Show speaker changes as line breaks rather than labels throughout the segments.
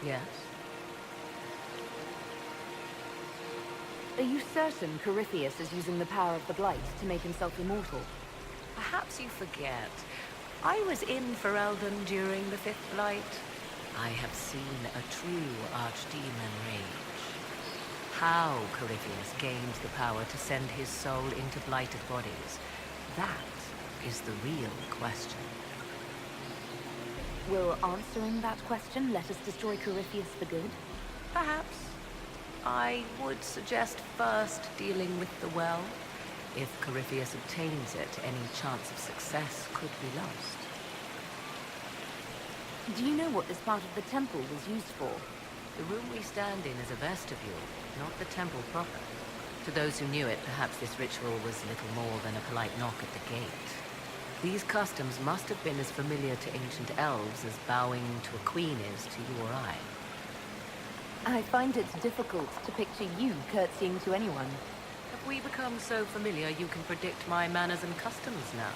Yes?
Are you certain Corypheus is using the power of the Blight to make himself immortal?
Perhaps you forget. I was in Ferelden during the Fifth Blight. I have seen a true archdemon rage. How Corypheus gained the power to send his soul into blighted bodies, that is the real question.
Will answering that question let us destroy Corypheus for good?
Perhaps. I would suggest first dealing with the well. If Corypheus obtains it, any chance of success could be lost.
Do you know what this part of the temple was used for?
The room we stand in is a vestibule, not the temple proper. To those who knew it, perhaps this ritual was little more than a polite knock at the gate. These customs must have been as familiar to ancient elves as bowing to a queen is to you or I.
I find it difficult to picture you curtsying to anyone.
Have we become so familiar you can predict my manners and customs now?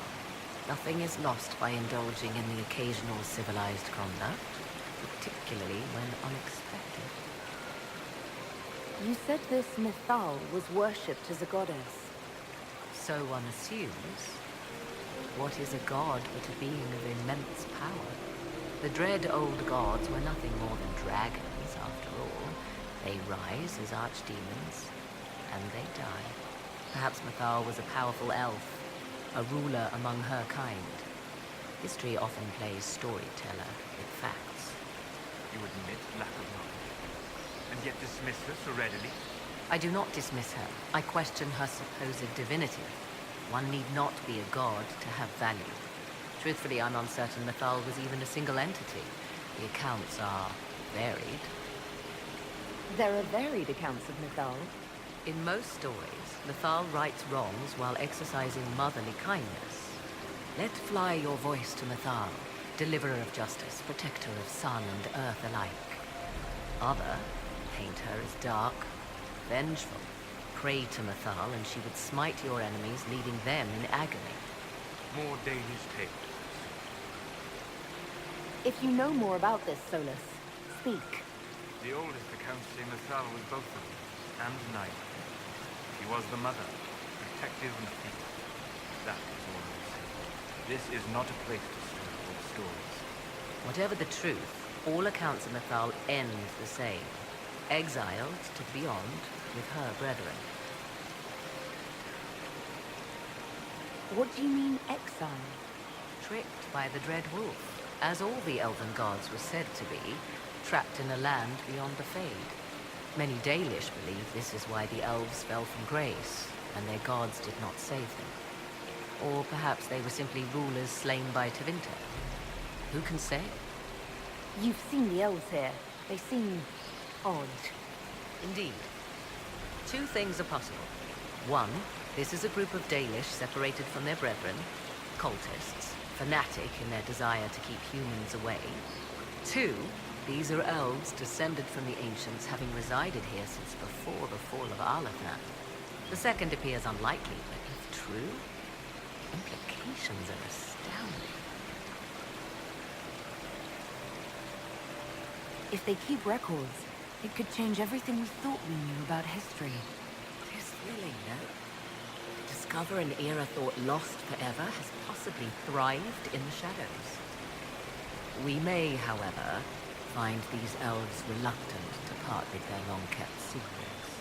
Nothing is lost by indulging in the occasional civilized conduct, particularly when unexpected.
You said this Mythal was worshipped as a goddess.
So one assumes. What is a god but a being of immense power? The dread old gods were nothing more than dragons, after all. They rise as archdemons, and they die. Perhaps Mythal was a powerful elf, a ruler among her kind. History often plays storyteller with facts.
You admit lack of knowledge, and yet dismiss her so readily?
I do not dismiss her. I question her supposed divinity. One need not be a god to have value. Truthfully, I'm uncertain Mythal was even a single entity. The accounts are varied.
There are varied accounts of Mythal.
In most stories, Mythal rights wrongs while exercising motherly kindness. Let fly your voice to Mythal, deliverer of justice, protector of sun and earth alike. Other paint her as dark, vengeful. Pray to Mythal and she would smite your enemies, leaving them in agony.
More Danish tales.
If you know more about this, Solus, speak.
The oldest accounts say Mythal was both of them, and neither. She was the mother, protective and thief. That is all I will say. This is not a place to stir old stories.
Whatever the truth, all accounts of Mythal end the same. Exiled to the beyond with her brethren.
What do you mean, exile?
Tricked by the Dread Wolf, as all the elven gods were said to be, trapped in a land beyond the Fade. Many Dalish believe this is why the elves fell from grace, and their gods did not save them. Or perhaps they were simply rulers slain by Tevinter. Who can say?
You've seen the elves here. They seem odd.
Indeed. Two things are possible. One, this is a group of Dalish separated from their brethren, cultists, fanatic in their desire to keep humans away. Two, these are elves descended from the ancients, having resided here since before the fall of Arlathan. The second appears unlikely, but if true, implications are astounding.
If they keep records, it could change everything we thought we knew about history.
It is thrilling, no? To discover an era thought lost forever has possibly thrived in the shadows. We may, however, find these elves reluctant to part with their long-kept secrets.